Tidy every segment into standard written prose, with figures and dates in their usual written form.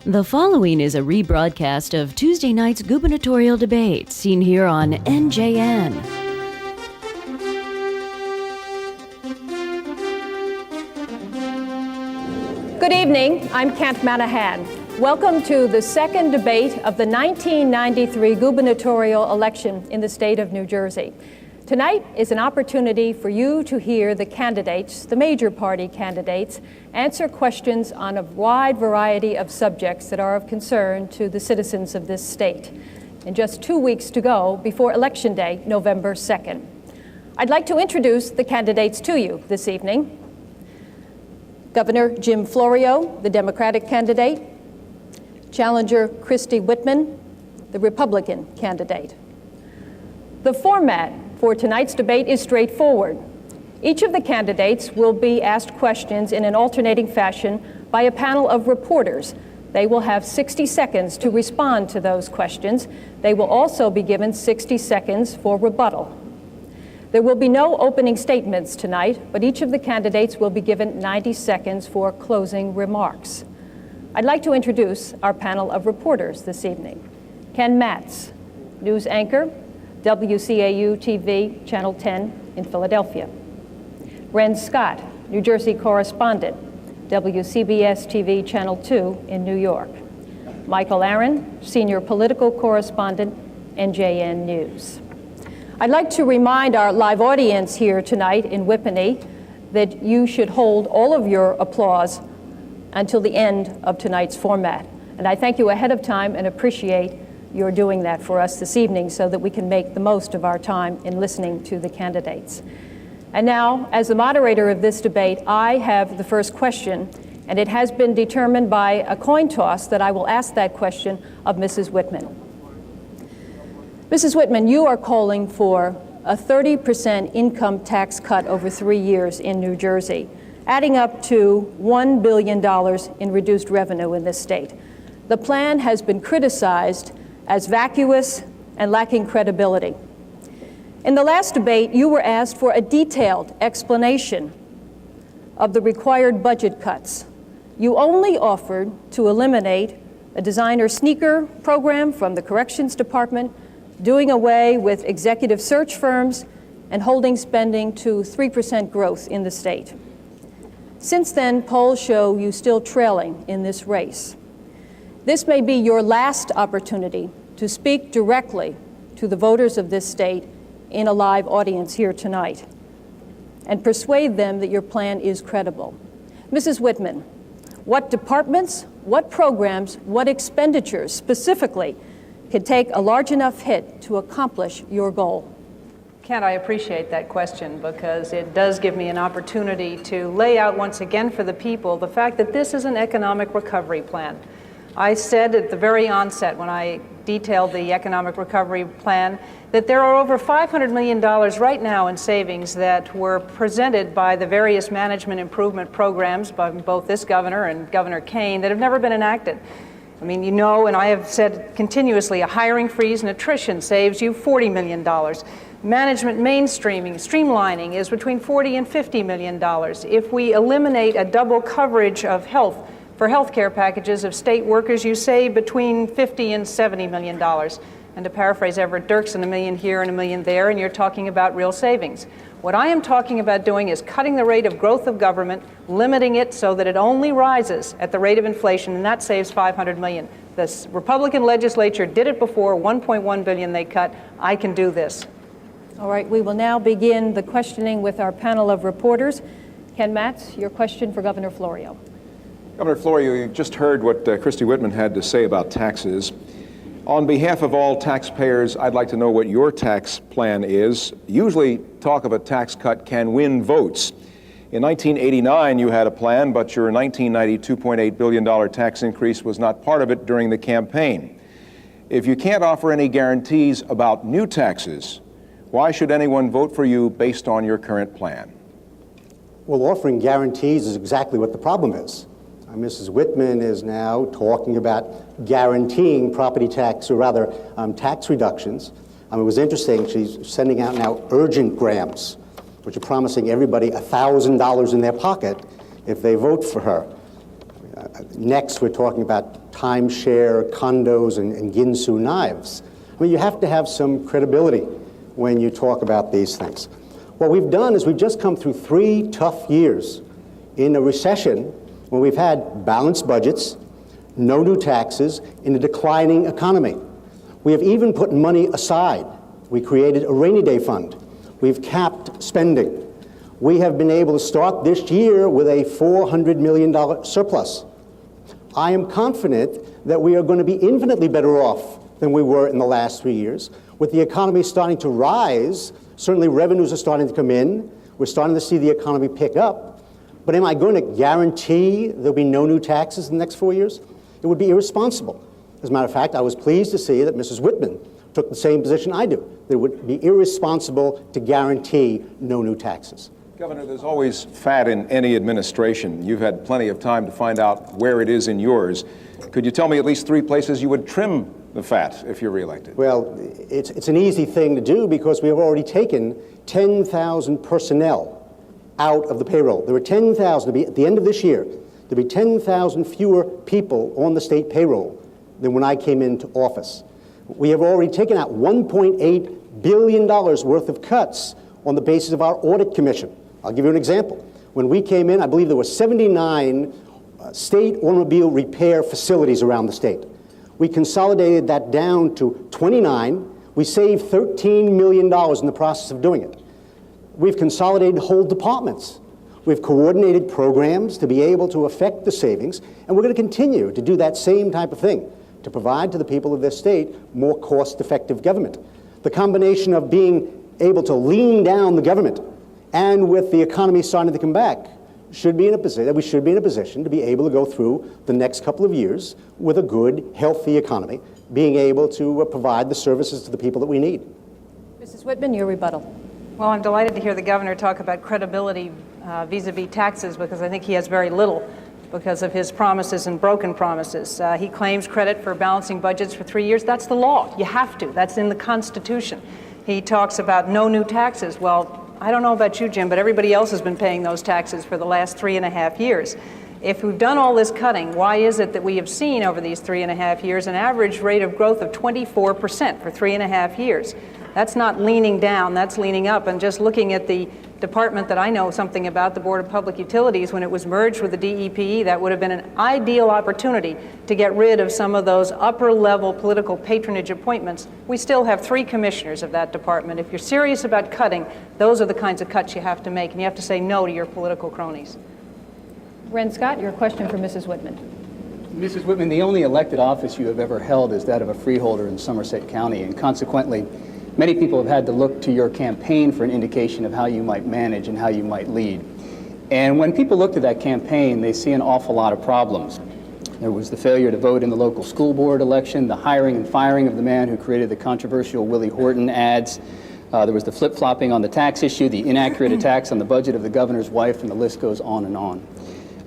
The following is a rebroadcast of Tuesday night's gubernatorial debate, seen here on NJN. Good evening, I'm Kent Manahan. Welcome to the second debate of the 1993 gubernatorial election in the state of New Jersey. Tonight is an opportunity for you to hear the candidates, the major party candidates, answer questions on a wide variety of subjects that are of concern to the citizens of this state. In just 2 weeks to go before Election Day, November 2nd. I'd like to introduce the candidates to you this evening. Governor Jim Florio, the Democratic candidate. Challenger Christy Whitman, the Republican candidate. The format for tonight's debate is straightforward. Each of the candidates will be asked questions in an alternating fashion by a panel of reporters. They will have 60 seconds to respond to those questions. They will also be given 60 seconds for rebuttal. There will be no opening statements tonight, but each of the candidates will be given 90 seconds for closing remarks. I'd like to introduce our panel of reporters this evening. Ken Matz, news anchor, WCAU-TV, Channel 10 in Philadelphia. Ren Scott, New Jersey correspondent, WCBS-TV, Channel 2 in New York. Michael Aaron, senior political correspondent, NJN News. I'd like to remind our live audience here tonight in Whippany that you should hold all of your applause until the end of tonight's format. And I thank you ahead of time and appreciate your doing that for us this evening so that we can make the most of our time in listening to the candidates. And now, as the moderator of this debate, I have the first question, and it has been determined by a coin toss that I will ask that question of Mrs. Whitman. Mrs. Whitman, you are calling for a 30% income tax cut over 3 years in New Jersey, adding up to $1 billion in reduced revenue in this state. The plan has been criticized as vacuous and lacking credibility. In the last debate, you were asked for a detailed explanation of the required budget cuts. You only offered to eliminate a designer sneaker program from the Corrections Department, doing away with executive search firms, and holding spending to 3% growth in the state. Since then, polls show you still trailing in this race. This may be your last opportunity to speak directly to the voters of this state in a live audience here tonight and persuade them that your plan is credible. Mrs. Whitman, what departments, what programs, what expenditures specifically could take a large enough hit to accomplish your goal? Kent, I appreciate that question because it does give me an opportunity to lay out once again for the people the fact that this is an economic recovery plan. I said at the very onset when I detailed the economic recovery plan that there are over $500 million right now in savings that were presented by the various management improvement programs by both this governor and Governor Kane that have never been enacted. I mean, you know, and I have said continuously, a hiring freeze and attrition saves you $40 million. Management mainstreaming, streamlining is between $40 and $50 million. If we eliminate a double coverage of health for health care packages of state workers, you save between $50 and $70 million. And to paraphrase Everett Dirksen, $1 million here and $1 million there, and you're talking about real savings. What I am talking about doing is cutting the rate of growth of government, limiting it so that it only rises at the rate of inflation, and that saves $500 million. The Republican legislature did it before, $1.1 billion they cut. I can do this. All right, we will now begin the questioning with our panel of reporters. Ken Matz, your question for Governor Florio. Governor Florio, you just heard what Christy Whitman had to say about taxes. On behalf of all taxpayers, I'd like to know what your tax plan is. Usually, talk of a tax cut can win votes. In 1989, you had a plan, but your 1990 $2.8 billion tax increase was not part of it during the campaign. If you can't offer any guarantees about new taxes, why should anyone vote for you based on your current plan? Well, offering guarantees is exactly what the problem is. Mrs. Whitman is now talking about guaranteeing property tax, or rather tax reductions. It was interesting, she's sending out now urgent grants, which are promising everybody $1,000 in their pocket if they vote for her. Next, we're talking about timeshare, condos, and Ginsu knives. I mean, you have to have some credibility when you talk about these things. What we've done is we've just come through 3 tough years in a recession when we've had balanced budgets, no new taxes, in a declining economy. We have even put money aside. We created a rainy day fund. We've capped spending. We have been able to start this year with a $400 million surplus. I am confident that we are going to be infinitely better off than we were in the last 3 years. With the economy starting to rise, certainly revenues are starting to come in. We're starting to see the economy pick up. But am I going to guarantee there'll be no new taxes in the next 4 years? It would be irresponsible. As a matter of fact, I was pleased to see that Mrs. Whitman took the same position I do, that it would be irresponsible to guarantee no new taxes. Governor, there's always fat in any administration. You've had plenty of time to find out where it is in yours. Could you tell me at least 3 places you would trim the fat if you're reelected? Well, it's an easy thing to do because we have already taken 10,000 personnel out of the payroll. There were 10,000 to be, at the end of this year, there'll be 10,000 fewer people on the state payroll than when I came into office. We have already taken out $1.8 billion worth of cuts on the basis of our audit commission. I'll give you an example. When we came in, I believe there were 79 state automobile repair facilities around the state. We consolidated that down to 29. We saved $13 million in the process of doing it. We've consolidated whole departments. We've coordinated programs to be able to affect the savings, and we're going to continue to do that same type of thing, to provide to the people of this state more cost-effective government. The combination of being able to lean down the government and with the economy starting to come back should be in a position, we should be in a position to be able to go through the next couple of years with a good, healthy economy, being able to provide the services to the people that we need. Mrs. Whitman, your rebuttal. Well, I'm delighted to hear the governor talk about credibility vis-a-vis taxes, because I think he has very little because of his promises and broken promises. He claims credit for balancing budgets for 3 years. That's the law. You have to. That's in the Constitution. He talks about no new taxes. Well, I don't know about you, Jim, but everybody else has been paying those taxes for the last 3.5 years. If we've done all this cutting, why is it that we have seen over these 3.5 years an average rate of growth of 24% for 3.5 years? That's not leaning down, that's leaning up. And just looking at the department that I know something about, the Board of Public Utilities, when it was merged with the DEPE, that would have been an ideal opportunity to get rid of some of those upper-level political patronage appointments. We still have 3 commissioners of that department. If you're serious about cutting, those are the kinds of cuts you have to make, and you have to say no to your political cronies. Ren Scott, your question for Mrs. Whitman. Mrs. Whitman, the only elected office you have ever held is that of a freeholder in Somerset County, and consequently, many people have had to look to your campaign for an indication of how you might manage and how you might lead. And when people look to that campaign, they see an awful lot of problems. There was the failure to vote in the local school board election, the hiring and firing of the man who created the controversial Willie Horton ads. There was the flip-flopping on the tax issue, the inaccurate attacks on the budget of the governor's wife, and the list goes on and on.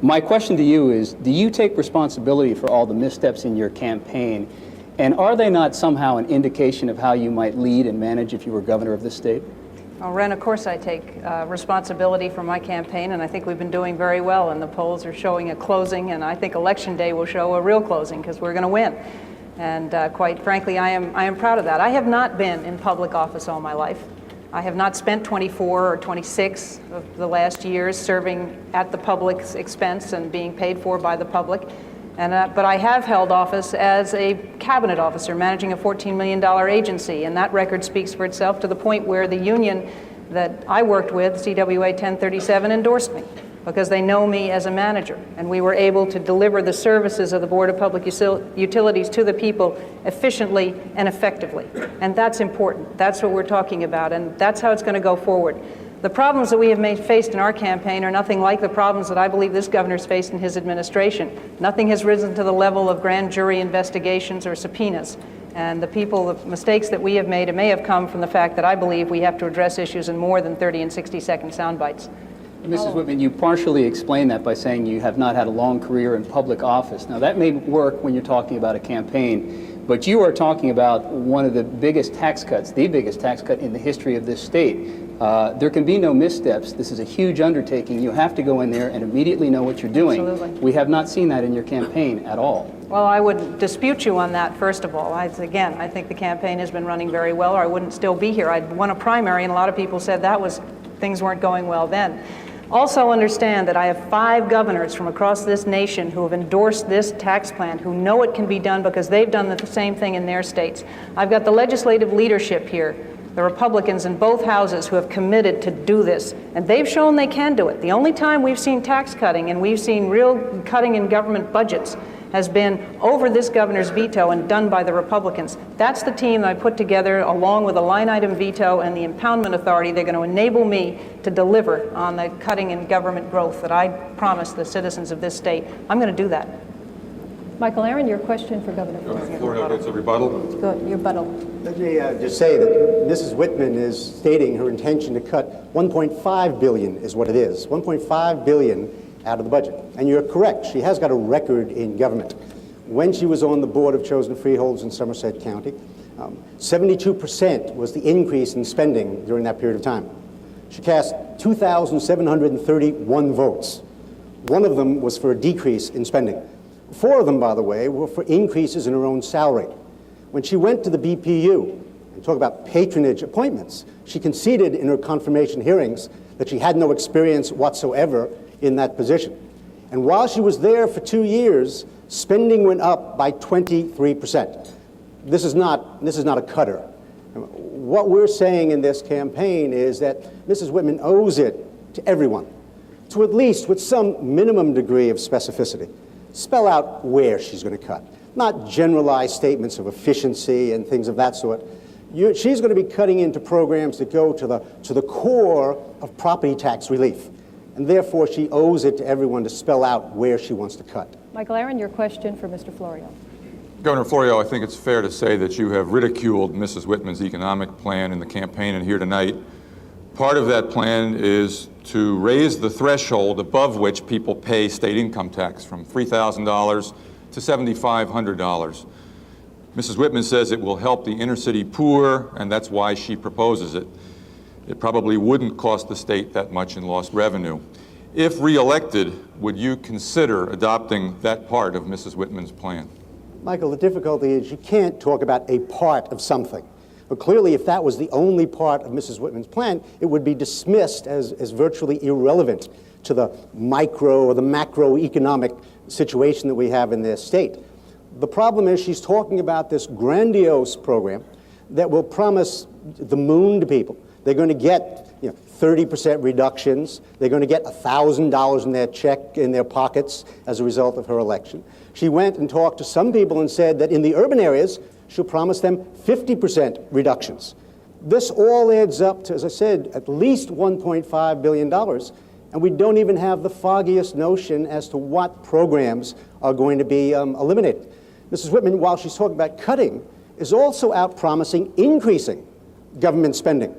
My question to you is, do you take responsibility for all the missteps in your campaign? And are they not somehow an indication of how you might lead and manage if you were governor of the state? Well, Ren, of course I take responsibility for my campaign, and I think we've been doing very well, and the polls are showing a closing, and I think Election Day will show a real closing because we're going to win. And quite frankly, I am proud of that. I have not been in public office all my life. I have not spent 24 or 26 of the last years serving at the public's expense and being paid for by the public. But I have held office as a cabinet officer managing a $14 million agency, and that record speaks for itself to the point where the union that I worked with, CWA 1037, endorsed me because they know me as a manager, and we were able to deliver the services of the Board of Public Utilities to the people efficiently and effectively. And that's important. That's what we're talking about, and that's how it's going to go forward. The problems that we have faced in our campaign are nothing like the problems that I believe this governor's faced in his administration. Nothing has risen to the level of grand jury investigations or subpoenas. And the mistakes that we have made, it may have come from the fact that I believe we have to address issues in more than 30 and 60-second sound bites. Mrs. Whitman, you partially explained that by saying you have not had a long career in public office. Now, that may work when you're talking about a campaign, but you are talking about one of the biggest tax cuts, the biggest tax cut in the history of this state. There can be no missteps. This is a huge undertaking. You have to go in there and immediately know what you're doing. Absolutely. We have not seen that in your campaign at all. Well, I would dispute you on that, first of all. Again, I think the campaign has been running very well, or I wouldn't still be here. I'd won a primary, and a lot of people said things weren't going well then. Also understand that I have 5 governors from across this nation who have endorsed this tax plan, who know it can be done because they've done the same thing in their states. I've got the legislative leadership here, the Republicans in both houses, who have committed to do this, and they've shown they can do it. The only time we've seen tax cutting and we've seen real cutting in government budgets has been over this governor's veto and done by the Republicans. That's the team that I put together, along with a line item veto and the impoundment authority. They're going to enable me to deliver on the cutting in government growth that I promised the citizens of this state. I'm going to do that. Michael Aaron, your question for Governor Florio. Florio gets a rebuttal. Good, your rebuttal. Let me just say that Mrs. Whitman is stating her intention to cut $1.5 billion is what it is, $1.5 billion out of the budget. And you're correct, she has got a record in government. When she was on the Board of Chosen Freeholders in Somerset County, 72% was the increase in spending during that period of time. She cast 2,731 votes. One of them was for a decrease in spending. 4 of them, by the way, were for increases in her own salary. When she went to the BPU and talk about patronage appointments, she conceded in her confirmation hearings that she had no experience whatsoever in that position. And while she was there for 2 years, spending went up by 23%. This is not a cutter. What we're saying in this campaign is that Mrs. Whitman owes it to everyone to, at least with some minimum degree of specificity, spell out where she's going to cut. Not generalized statements of efficiency and things of that sort. She's going to be cutting into programs that go to the core of property tax relief. And therefore, she owes it to everyone to spell out where she wants to cut. Michael Aaron, your question for Mr. Florio. Governor Florio, I think it's fair to say that you have ridiculed Mrs. Whitman's economic plan in the campaign and here tonight. Part of that plan is to raise the threshold above which people pay state income tax from $3,000 to $7,500. Mrs. Whitman says it will help the inner city poor, and that's why she proposes it. It probably wouldn't cost the state that much in lost revenue. If re-elected, would you consider adopting that part of Mrs. Whitman's plan? Michael, the difficulty is you can't talk about a part of something. But clearly, if that was the only part of Mrs. Whitman's plan, it would be dismissed as virtually irrelevant to the micro or the macroeconomic situation that we have in this state. The problem is she's talking about this grandiose program that will promise the moon to people. They're going to get 30% reductions. They're going to get $1,000 in their check in their pockets as a result of her election. She went and talked to some people and said that in the urban areas, she'll promise them 50% reductions. This all adds up to, as I said, at least $1.5 billion, and we don't even have the foggiest notion as to what programs are going to be eliminated. Mrs. Whitman, while she's talking about cutting, is also out promising increasing government spending.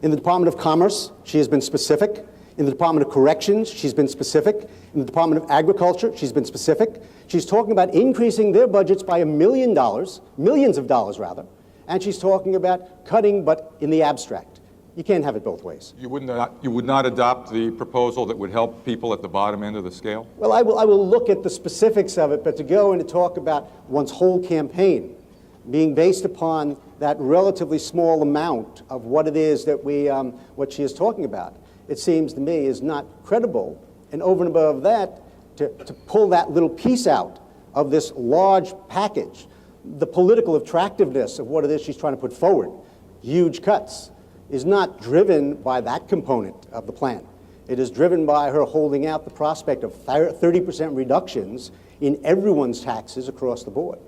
In the Department of Commerce, she has been specific. In the Department of Corrections, she's been specific. In the Department of Agriculture, she's been specific. She's talking about increasing their budgets by $1 million, millions of dollars rather, and she's talking about cutting, but in the abstract. You can't have it both ways. You would not adopt the proposal that would help people at the bottom end of the scale? Well, I will look at the specifics of it, but to go and to talk about one's whole campaign being based upon that relatively small amount of what it is that what she is talking about, it seems to me is not credible. And over and above that, to pull that little piece out of this large package, the political attractiveness of what it is she's trying to put forward, huge cuts, is not driven by that component of the plan. It is driven by her holding out the prospect of 30% reductions in everyone's taxes across the board.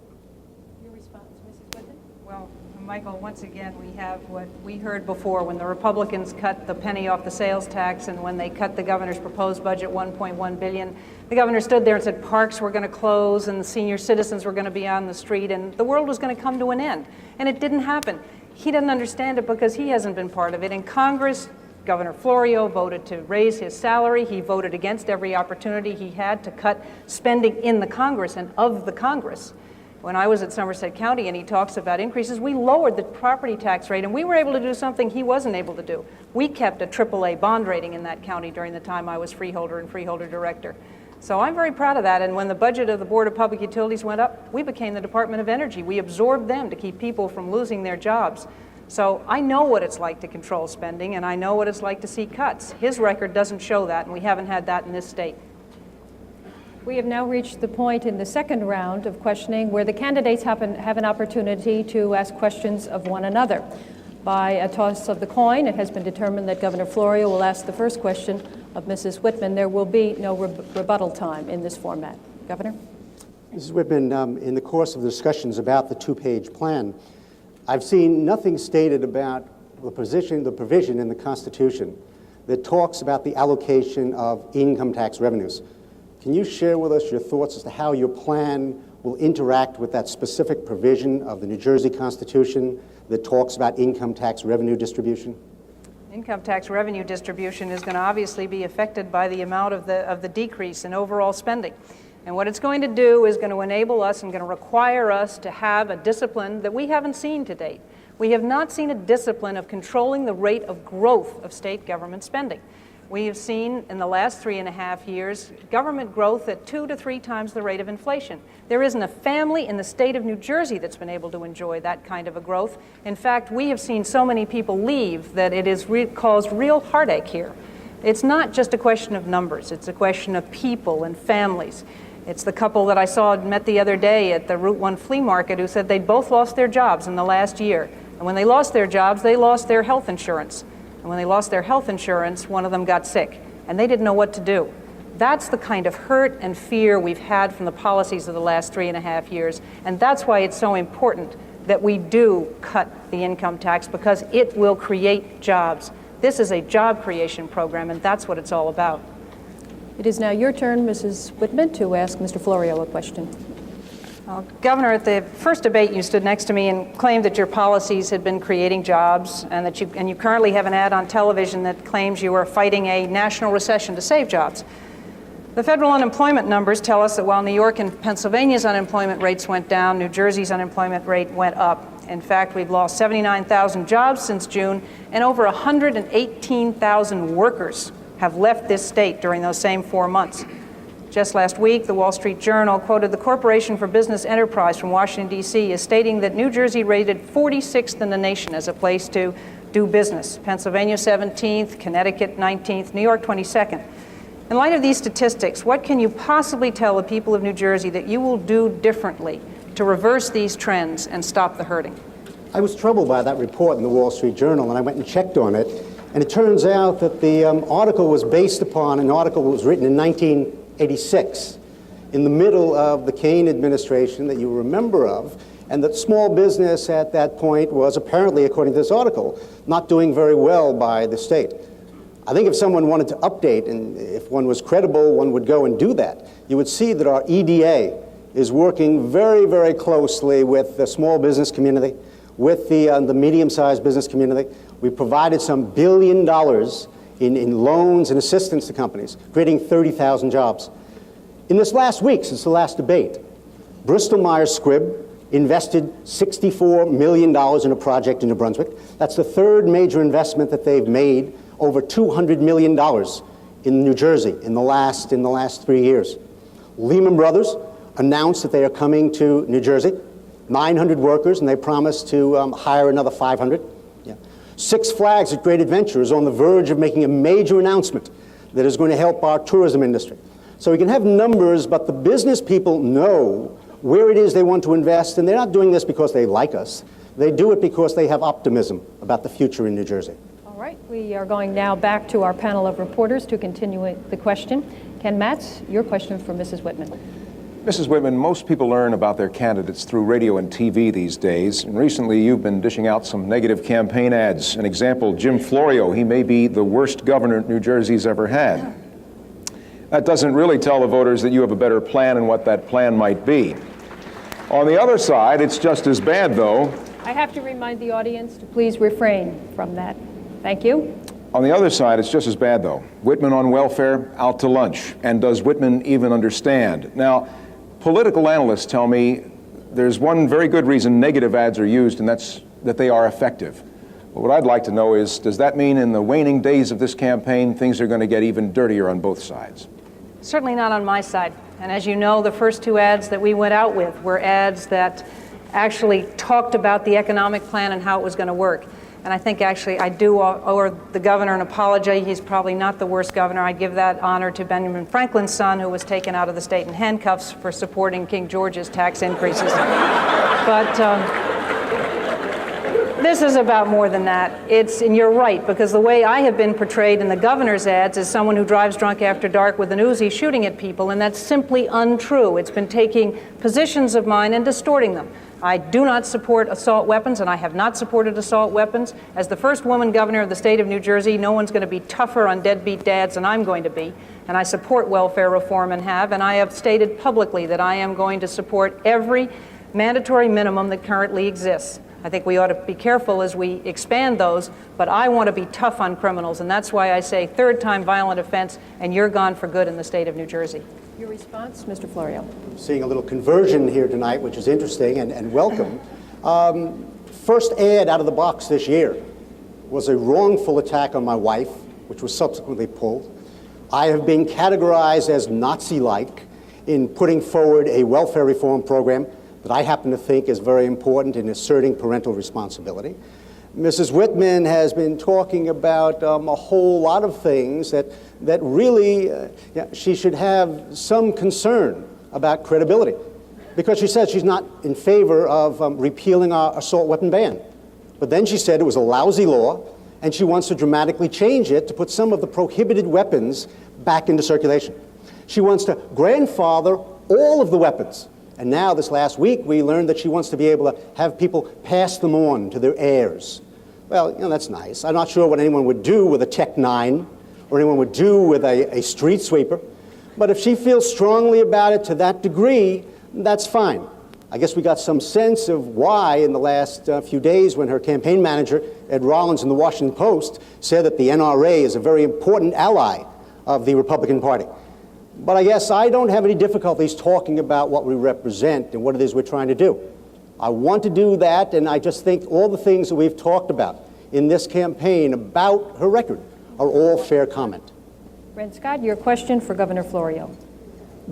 Your response, Mrs. Whitman? Well, Michael, once again, we have what we heard before when the Republicans cut the penny off the sales tax and when they cut the governor's proposed budget, $1.1 billion. The governor stood there and said parks were going to close and the senior citizens were going to be on the street and the world was going to come to an end. And it didn't happen. He doesn't understand it because he hasn't been part of it. In Congress, Governor Florio voted to raise his salary. He voted against every opportunity he had to cut spending in the Congress and of the Congress. when I was at Somerset County and he talks about increases, we lowered the property tax rate and we were able to do something he wasn't able to do. We kept a AAA bond rating in that county during the time I was freeholder and freeholder director. So I'm very proud of that, and when the budget of the Board of Public Utilities went up, we became the Department of Energy. We absorbed them to keep people from losing their jobs. So I know what it's like to control spending, and I know what it's like to see cuts. His record doesn't show that, and we haven't had that in this state. We have now reached the point in the second round of questioning where the candidates have an opportunity to ask questions of one another. By a toss of the coin, it has been determined that Governor Florio will ask the first question of Mrs. Whitman. There will be no rebuttal time in this format. Governor? Mrs. Whitman, in the course of the discussions about the two-page plan, I've seen nothing stated about the provision in the Constitution that talks about the allocation of income tax revenues. Can you share with us your thoughts as to how your plan will interact with that specific provision of the New Jersey Constitution that talks about income tax revenue distribution? Income tax revenue distribution is going to obviously be affected by the amount of the decrease in overall spending. And what it's going to do is going to enable us and going to require us to have a discipline that we haven't seen to date. We have not seen a discipline of controlling the rate of growth of state government spending. We have seen in the last 3.5 years government growth at 2 to 3 times the rate of inflation. There isn't a family in the state of New Jersey that's been able to enjoy that kind of a growth. In fact, we have seen so many people leave that it has caused real heartache here. It's not just a question of numbers, it's a question of people and families. It's the couple that I met the other day at the Route 1 flea market who said they'd both lost their jobs in the last year. And when they lost their jobs, they lost their health insurance. And when they lost their health insurance, one of them got sick, and they didn't know what to do. That's the kind of hurt and fear we've had from the policies of the last 3.5 years, and that's why it's so important that we do cut the income tax, because it will create jobs. This is a job creation program, and that's what it's all about. It is now your turn, Mrs. Whitman, to ask Mr. Florio a question. Governor, at the first debate, you stood next to me and claimed that your policies had been creating jobs, and that you currently have an ad on television that claims you are fighting a national recession to save jobs. The federal unemployment numbers tell us that while New York and Pennsylvania's unemployment rates went down, New Jersey's unemployment rate went up. In fact, we've lost 79,000 jobs since June, and over 118,000 workers have left this state during those same 4 months. Just last week, the Wall Street Journal quoted the Corporation for Business Enterprise from Washington, D.C. as stating that New Jersey rated 46th in the nation as a place to do business. Pennsylvania 17th, Connecticut 19th, New York 22nd. In light of these statistics, what can you possibly tell the people of New Jersey that you will do differently to reverse these trends and stop the hurting? I was troubled by that report in the Wall Street Journal, and I went and checked on it. And it turns out that the article was based upon an article that was written in 1986, in the middle of the Kane administration that you were a member of, and that small business at that point was apparently, according to this article, not doing very well by the state. I think if someone wanted to update, and if one was credible, one would go and do that. You would see that our EDA is working very, very closely with the small business community, with the medium-sized business community. We provided some $1 billion in loans and assistance to companies, creating 30,000 jobs. In this last week, since the last debate, Bristol-Myers Squibb invested $64 million in a project in New Brunswick. That's the third major investment that they've made, over $200 million in New Jersey in the last 3 years. Lehman Brothers announced that they are coming to New Jersey, 900 workers, and they promise to hire another 500. Six Flags at Great Adventure is on the verge of making a major announcement that is going to help our tourism industry. So we can have numbers, but the business people know where it is they want to invest, and they're not doing this because they like us. They do it because they have optimism about the future in New Jersey. All right, we are going now back to our panel of reporters to continue the question. Ken Matz, your question for Mrs. Whitman. Mrs. Whitman, most people learn about their candidates through radio and TV these days, and recently you've been dishing out some negative campaign ads. An example, Jim Florio, he may be the worst governor New Jersey's ever had. That doesn't really tell the voters that you have a better plan and what that plan might be. On the other side, it's just as bad, though. I have to remind the audience to please refrain from that. Thank you. On the other side, it's just as bad, though. Whitman on welfare, out to lunch. And does Whitman even understand? Now, political analysts tell me there's one very good reason negative ads are used, and that's that they are effective. But what I'd like to know is, does that mean in the waning days of this campaign, things are going to get even dirtier on both sides? Certainly not on my side. And as you know, the first two ads that we went out with were ads that actually talked about the economic plan and how it was going to work. And I think actually I do owe the governor an apology. He's probably not the worst governor. I give that honor to Benjamin Franklin's son, who was taken out of the state in handcuffs for supporting King George's tax increases. But this is about more than that. And you're right, because the way I have been portrayed in the governor's ads is someone who drives drunk after dark with an Uzi shooting at people, and that's simply untrue. It's been taking positions of mine and distorting them. I do not support assault weapons, and I have not supported assault weapons. As the first woman governor of the state of New Jersey, no one's going to be tougher on deadbeat dads than I'm going to be. And I support welfare reform and I have stated publicly that I am going to support every mandatory minimum that currently exists. I think we ought to be careful as we expand those, but I want to be tough on criminals, and that's why I say third-time violent offense, and you're gone for good in the state of New Jersey. Your response, Mr. Florio. Seeing a little conversion here tonight, which is interesting and welcome. First ad out of the box this year was a wrongful attack on my wife, which was subsequently pulled. I have been categorized as Nazi-like in putting forward a welfare reform program that I happen to think is very important in asserting parental responsibility. Mrs. Whitman has been talking about a whole lot of things that really she should have some concern about credibility, because she said she's not in favor of repealing our assault weapon ban. But then she said it was a lousy law, and she wants to dramatically change it to put some of the prohibited weapons back into circulation. She wants to grandfather all of the weapons. And now, this last week, we learned that she wants to be able to have people pass them on to their heirs. Well, that's nice. I'm not sure what anyone would do with a Tech 9 or anyone would do with a street sweeper. But if she feels strongly about it to that degree, that's fine. I guess we got some sense of why in the last few days when her campaign manager, Ed Rollins, in the Washington Post, said that the NRA is a very important ally of the Republican Party. But I guess I don't have any difficulties talking about what we represent and what it is we're trying to do. I want to do that, and I just think all the things that we've talked about in this campaign about her record are all fair comment. Ren Scott, your question for Governor Florio.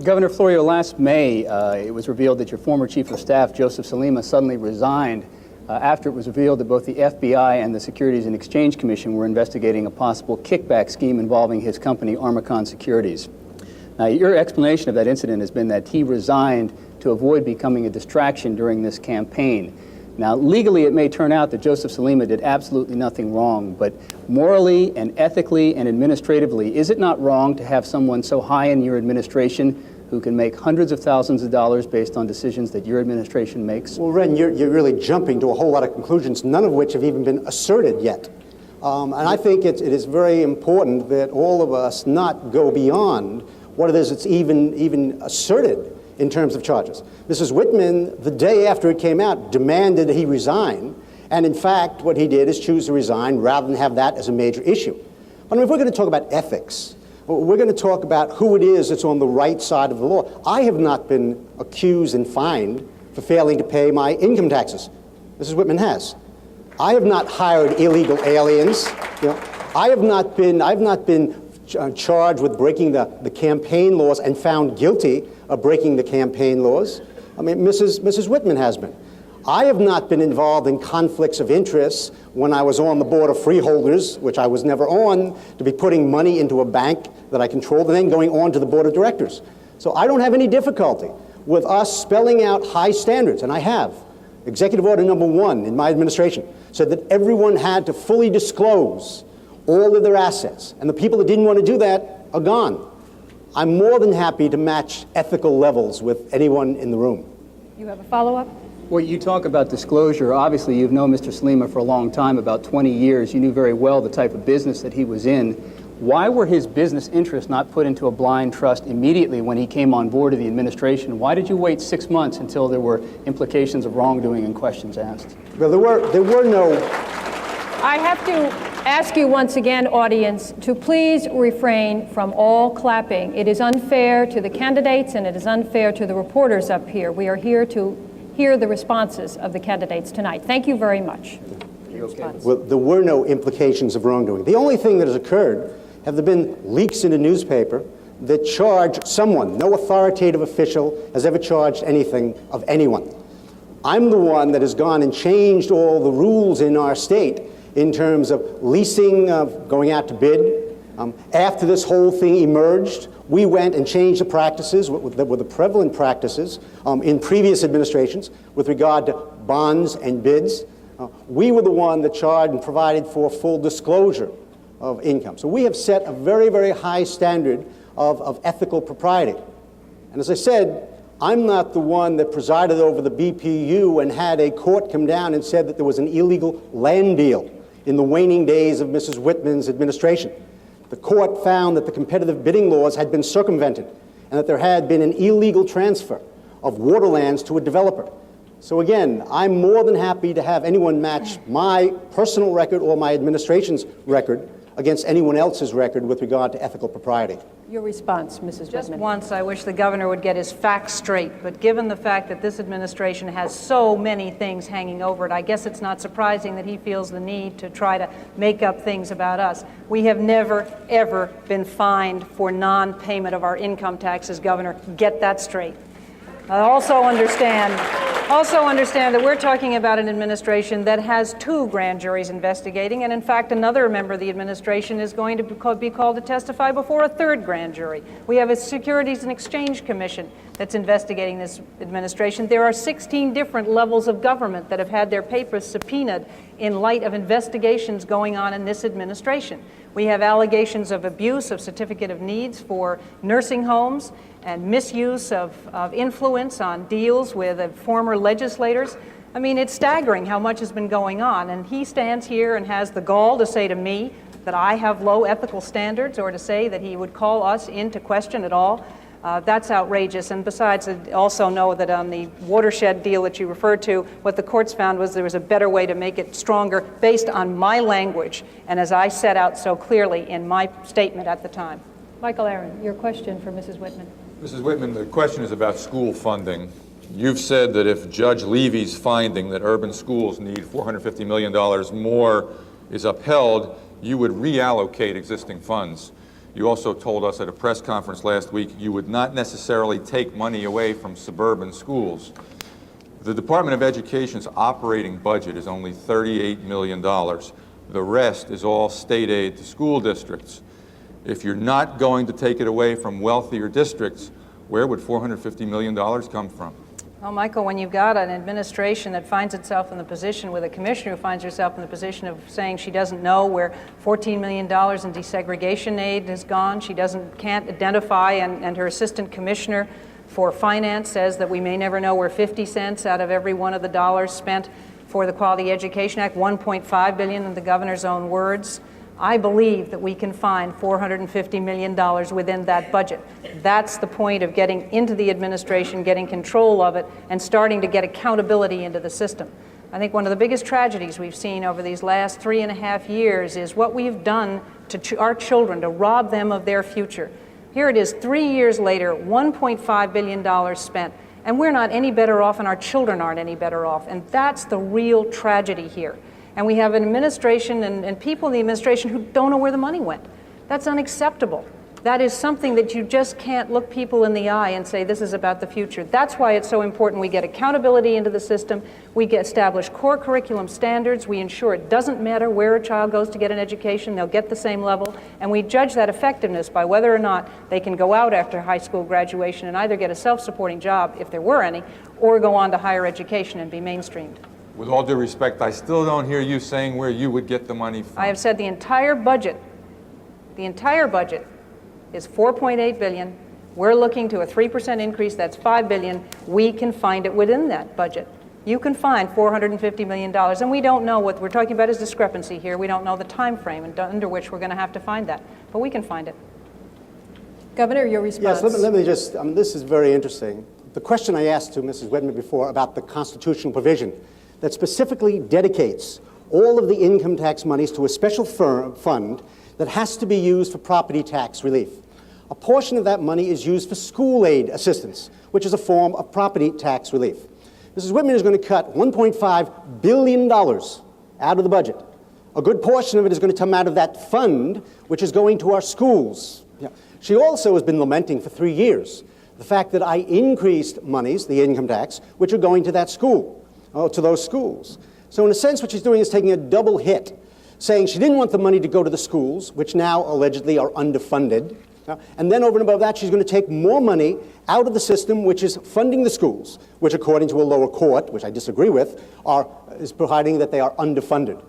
Governor Florio, last May, it was revealed that your former chief of staff, Joseph Salima, suddenly resigned after it was revealed that both the FBI and the Securities and Exchange Commission were investigating a possible kickback scheme involving his company, Armacon Securities. Now, your explanation of that incident has been that he resigned to avoid becoming a distraction during this campaign. Now, legally, it may turn out that Joseph Salima did absolutely nothing wrong, but morally and ethically and administratively, is it not wrong to have someone so high in your administration who can make hundreds of thousands of dollars based on decisions that your administration makes? Well, Ren, you're really jumping to a whole lot of conclusions, none of which have even been asserted yet. And I think it is very important that all of us not go beyond what it is that's even asserted in terms of charges. Mrs. Whitman, the day after it came out, demanded that he resign, and in fact, what he did is choose to resign rather than have that as a major issue. I mean, if we're going to talk about ethics, we're going to talk about who it is that's on the right side of the law. I have not been accused and fined for failing to pay my income taxes. Mrs. Whitman has. I have not hired illegal aliens. I have not been charged with breaking the campaign laws and found guilty of breaking the campaign laws. I mean, Mrs. Whitman has been. I have not been involved in conflicts of interest when I was on the board of freeholders, which I was never on, to be putting money into a bank that I controlled and then going on to the board of directors. So I don't have any difficulty with us spelling out high standards, and I have. Executive Order number 1 in my administration said that everyone had to fully disclose all of their assets, and the people that didn't want to do that are gone. I'm more than happy to match ethical levels with anyone in the room. You have a follow-up? Well, you talk about disclosure. Obviously, you've known Mr. Salima for a long time, about 20 years. You knew very well the type of business that he was in. Why were his business interests not put into a blind trust immediately when he came on board of the administration? Why did you wait 6 months until there were implications of wrongdoing and questions asked? Well, there were no... I have to ask you once again, audience, to please refrain from all clapping. It is unfair to the candidates and it is unfair to the reporters up here. We are here to hear the responses of the candidates tonight. Thank you very much. Well, there were no implications of wrongdoing. The only thing that has occurred have there been leaks in the newspaper that charge someone. No authoritative official has ever charged anything of anyone. I'm the one that has gone and changed all the rules in our state in terms of leasing, going out to bid. After this whole thing emerged, we went and changed the practices, that were the prevalent practices in previous administrations with regard to bonds and bids. We were the one that charged and provided for full disclosure of income. So we have set a very, very high standard of ethical propriety. And as I said, I'm not the one that presided over the BPU and had a court come down and said that there was an illegal land deal in the waning days of Mrs. Whitman's administration. The court found that the competitive bidding laws had been circumvented and that there had been an illegal transfer of waterlands to a developer. So again, I'm more than happy to have anyone match my personal record or my administration's record against anyone else's record with regard to ethical propriety. Your response, Mrs. Just Whitman. once, I wish the governor would get his facts straight, but given the fact that this administration has so many things hanging over it, I guess it's not surprising that he feels the need to try to make up things about us. We have never, ever been fined for non-payment of our income taxes, Governor. Get that straight. I also understand that we're talking about an administration that has 2 grand juries investigating, and in fact, another member of the administration is going to be called to testify before a 3rd grand jury. We have a Securities and Exchange Commission that's investigating this administration. There are 16 different levels of government that have had their papers subpoenaed in light of investigations going on in this administration. We have allegations of abuse of certificate of needs for nursing homes and misuse of influence on deals with former legislators. I mean, it's staggering how much has been going on. And he stands here and has the gall to say to me that I have low ethical standards, or to say that he would call us into question at all. That's outrageous. And besides, I also know that on the watershed deal that you referred to, what the courts found was there was a better way to make it stronger based on my language, and as I set out so clearly in my statement at the time. Michael Aaron, your question for Mrs. Whitman. Mrs. Whitman, the question is about school funding. You've said that if Judge Levy's finding that urban schools need $450 million more is upheld, you would reallocate existing funds. You also told us at a press conference last week you would not necessarily take money away from suburban schools. The Department of Education's operating budget is only $38 million. The rest is all state aid to school districts. If you're not going to take it away from wealthier districts, where would $450 million come from? Well, Michael, when you've got an administration that finds itself in the position with a commissioner who finds herself in the position of saying she doesn't know where $14 million in desegregation aid has gone, she can't identify, and her assistant commissioner for finance says that we may never know where 50 cents out of every one of the dollars spent for the Quality Education Act, $1.5 billion in the governor's own words. I believe that we can find $450 million within that budget. That's the point of getting into the administration, getting control of it, and starting to get accountability into the system. I think one of the biggest tragedies we've seen over these last 3.5 years is what we've done to our children, to rob them of their future. Here it is, 3 years later, $1.5 billion spent, and we're not any better off, and our children aren't any better off. And that's the real tragedy here. And we have an administration and people in the administration who don't know where the money went. That's unacceptable. That is something that you just can't look people in the eye and say, this is about the future. That's why it's so important we get accountability into the system, we establish core curriculum standards, we ensure it doesn't matter where a child goes to get an education, they'll get the same level, and we judge that effectiveness by whether or not they can go out after high school graduation and either get a self-supporting job, if there were any, or go on to higher education and be mainstreamed. With all due respect, I still don't hear you saying where you would get the money from. I have said the entire budget is $4.8 billion. We're looking to a 3% increase, that's $5 billion. We can find it within that budget. You can find $450 million, and we don't know what we're talking about is discrepancy here. We don't know the time frame under which we're going to have to find that, but we can find it. Governor, your response. Yes, let me just, this is very interesting. The question I asked to Mrs. Whitman before about the constitutional provision that specifically dedicates all of the income tax monies to a special fund that has to be used for property tax relief. A portion of that money is used for school aid assistance, which is a form of property tax relief. Mrs. Whitman is going to cut $1.5 billion out of the budget. A good portion of it is going to come out of that fund, which is going to our schools. Yeah. She also has been lamenting for 3 years the fact that I increased monies, the income tax, which are going to that school, to those schools. So in a sense, what she's doing is taking a double hit, saying she didn't want the money to go to the schools, which now allegedly are underfunded. And then over and above that, she's going to take more money out of the system, which is funding the schools, which according to a lower court, which I disagree with, is providing that they are underfunded.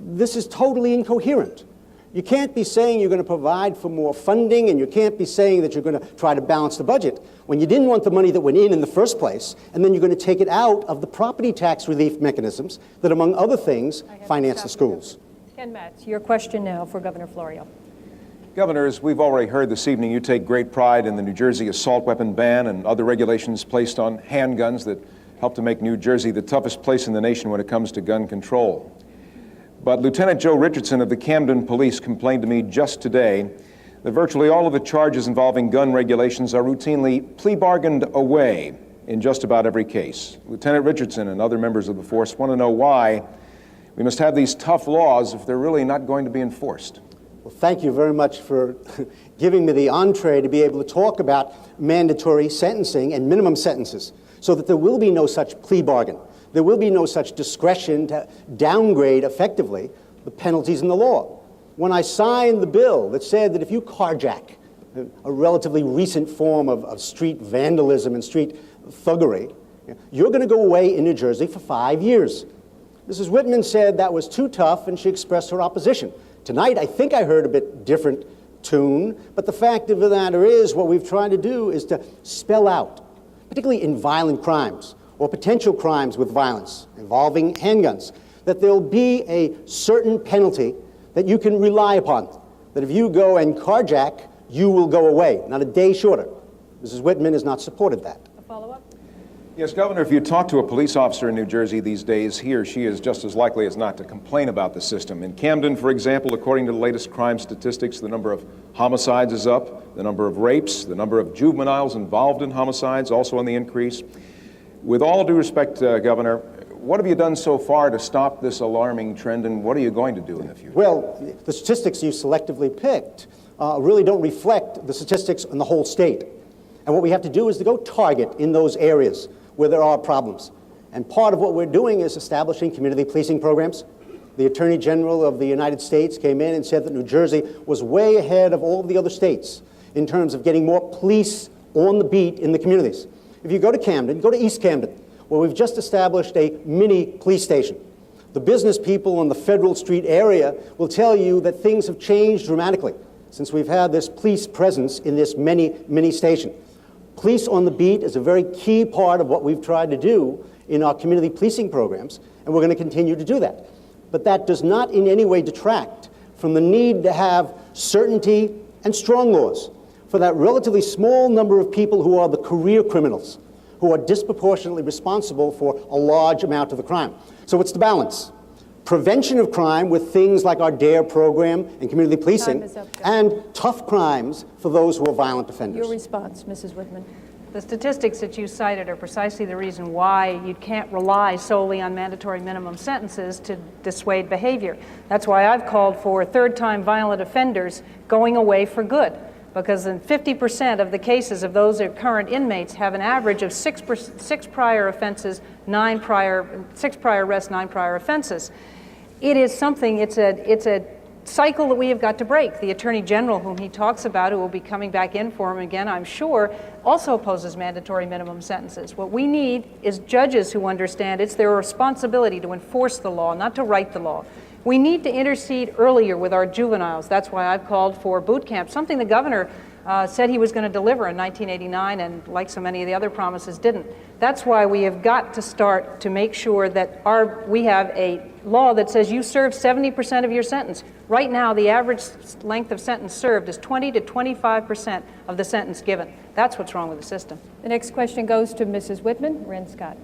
This is totally incoherent. You can't be saying you're going to provide for more funding, and you can't be saying that you're going to try to balance the budget when you didn't want the money that went in the first place, and then you're going to take it out of the property tax relief mechanisms that, among other things, finance the schools. Ken Matz, your question now for Governor Florio. Governor, as we've already heard this evening, you take great pride in the New Jersey assault weapon ban and other regulations placed on handguns that help to make New Jersey the toughest place in the nation when it comes to gun control. But Lieutenant Joe Richardson of the Camden Police complained to me just today that virtually all of the charges involving gun regulations are routinely plea bargained away in just about every case. Lieutenant Richardson and other members of the force want to know why we must have these tough laws if they're really not going to be enforced. Well, thank you very much for giving me the entree to be able to talk about mandatory sentencing and minimum sentences so that there will be no such plea bargain. There will be no such discretion to downgrade effectively the penalties in the law. When I signed the bill that said that if you carjack, a relatively recent form of street vandalism and street thuggery, you're going to go away in New Jersey for 5 years. Mrs. Whitman said that was too tough, and she expressed her opposition. Tonight, I think I heard a bit different tune, but the fact of the matter is what we've tried to do is to spell out, particularly in violent crimes or potential crimes with violence involving handguns, that there'll be a certain penalty that you can rely upon, that if you go and carjack, you will go away, not a day shorter. Mrs. Whitman has not supported that. A follow-up? Yes, Governor, if you talk to a police officer in New Jersey these days, he or she is just as likely as not to complain about the system. In Camden, for example, according to the latest crime statistics, the number of homicides is up, the number of rapes, the number of juveniles involved in homicides also on the increase. With all due respect, Governor, what have you done so far to stop this alarming trend, and what are you going to do in the future? Well, the statistics you selectively picked really don't reflect the statistics in the whole state. And what we have to do is to go target in those areas where there are problems. And part of what we're doing is establishing community policing programs. The Attorney General of the United States came in and said that New Jersey was way ahead of all of the other states in terms of getting more police on the beat in the communities. If you go to Camden, go to East Camden, where we've just established a mini police station. The business people in the Federal Street area will tell you that things have changed dramatically since we've had this police presence in this mini station. Police on the beat is a very key part of what we've tried to do in our community policing programs, and we're going to continue to do that. But that does not in any way detract from the need to have certainty and strong laws for that relatively small number of people who are the career criminals, who are disproportionately responsible for a large amount of the crime. So it's the balance. Prevention of crime with things like our DARE program and community policing, and tough crimes for those who are violent offenders. Your response, Mrs. Whitman. The statistics that you cited are precisely the reason why you can't rely solely on mandatory minimum sentences to dissuade behavior. That's why I've called for third-time violent offenders going away for good, because in 50% of the cases of those current inmates have an average of six prior offenses, 6 prior arrests, 9 prior offenses. It is something, it's a cycle that we have got to break. The Attorney General, whom he talks about, who will be coming back in for him again, I'm sure, also opposes mandatory minimum sentences. What we need is judges who understand it's their responsibility to enforce the law, not to write the law. We need to intercede earlier with our juveniles. That's why I've called for boot camp, something the governor said he was going to deliver in 1989, and like so many of the other promises, didn't. That's why we have got to start to make sure that we have a law that says you serve 70% of your sentence. Right now, the average length of sentence served is 20 to 25% of the sentence given. That's what's wrong with the system. The next question goes to Mrs. Whitman. Ren Scott.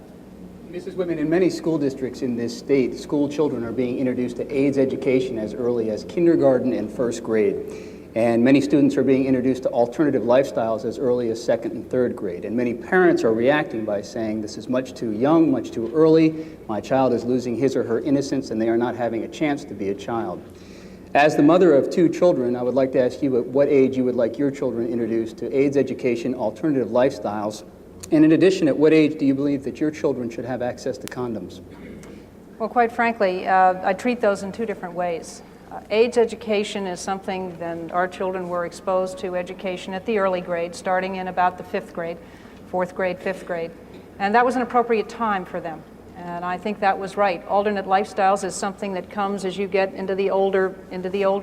Mrs. Whitman, in many school districts in this state, school children are being introduced to AIDS education as early as kindergarten and first grade. And many students are being introduced to alternative lifestyles as early as 2nd and 3rd grade. And many parents are reacting by saying, this is much too young, much too early. My child is losing his or her innocence, and they are not having a chance to be a child. As the mother of 2 children, I would like to ask you at what age you would like your children introduced to AIDS education, alternative lifestyles, and in addition, at what age do you believe that your children should have access to condoms? Well, quite frankly, I treat those in 2 different ways. AIDS education is something that our children were exposed to education at the early grade, starting in about the 5th grade, 4th grade, 5th grade, and that was an appropriate time for them. And I think that was right. Alternate lifestyles is something that comes as you get into the older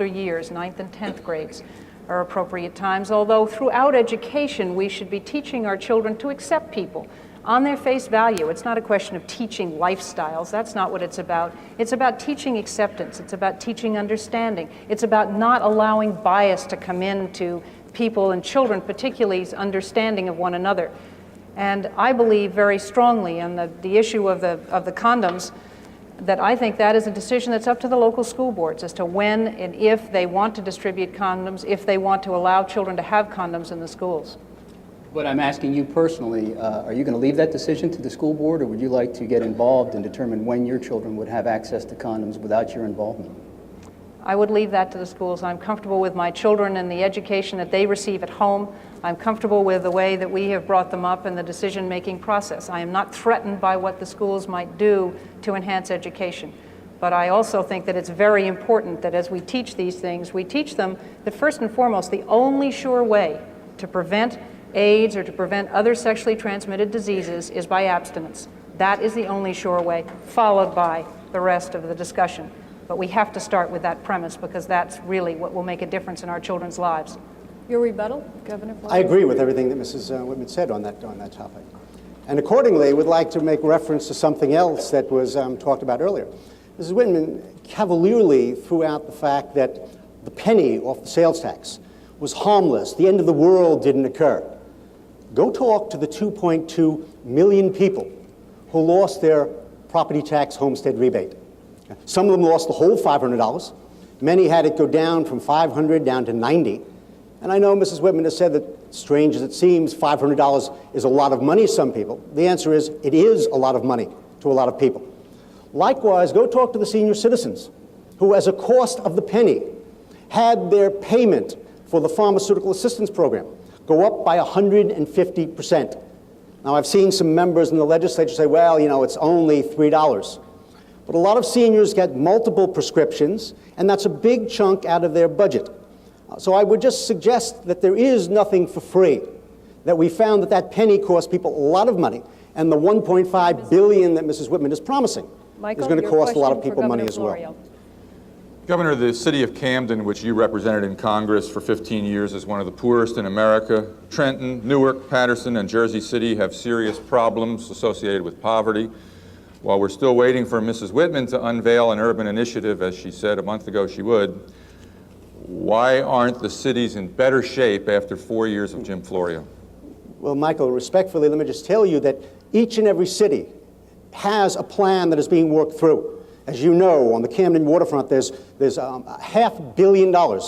years. 9th and 10th grades are appropriate times, although throughout education we should be teaching our children to accept people on their face value. It's not a question of teaching lifestyles. That's not what it's about. It's about teaching acceptance. It's about teaching understanding. It's about not allowing bias to come into people and children, particularly understanding of one another. And I believe very strongly in the issue of the condoms, that I think that is a decision that's up to the local school boards as to when and if they want to distribute condoms, if they want to allow children to have condoms in the schools. But I'm asking you personally, are you going to leave that decision to the school board, or would you like to get involved and determine when your children would have access to condoms without your involvement? I would leave that to the schools. I'm comfortable with my children and the education that they receive at home. I'm comfortable with the way that we have brought them up in the decision-making process. I am not threatened by what the schools might do to enhance education. But I also think that it's very important that as we teach these things, we teach them that first and foremost, the only sure way to prevent AIDS or to prevent other sexually transmitted diseases is by abstinence. That is the only sure way, followed by the rest of the discussion. But we have to start with that premise because that's really what will make a difference in our children's lives. Your rebuttal, Governor Florio? I agree with everything that Mrs. Whitman said on that topic. And accordingly, would like to make reference to something else that was talked about earlier. Mrs. Whitman cavalierly threw out the fact that the penny off the sales tax was harmless, the end of the world didn't occur. Go talk to the 2.2 million people who lost their property tax homestead rebate. Some of them lost the whole $500. Many had it go down from $500 down to $90. And I know Mrs. Whitman has said that, strange as it seems, $500 is a lot of money to some people. The answer is, it is a lot of money to a lot of people. Likewise, go talk to the senior citizens who, as a cost of the penny, had their payment for the pharmaceutical assistance program go up by 150%. Now, I've seen some members in the legislature say, well, you know, it's only $3. But a lot of seniors get multiple prescriptions, and that's a big chunk out of their budget. So I would just suggest that there is nothing for free, that we found that that penny cost people a lot of money, and the $1.5 billion that Mrs. Whitman is promising is going to cost a lot of people money as well. Governor, the city of Camden, which you represented in Congress for 15 years, is one of the poorest in America. Trenton, Newark, Patterson, and Jersey City have serious problems associated with poverty. While we're still waiting for Mrs. Whitman to unveil an urban initiative, as she said a month ago she would, why aren't the cities in better shape after 4 years of Jim Florio? Well, Michael, respectfully, let me just tell you that each and every city has a plan that is being worked through. As you know, on the Camden waterfront, there's $500 million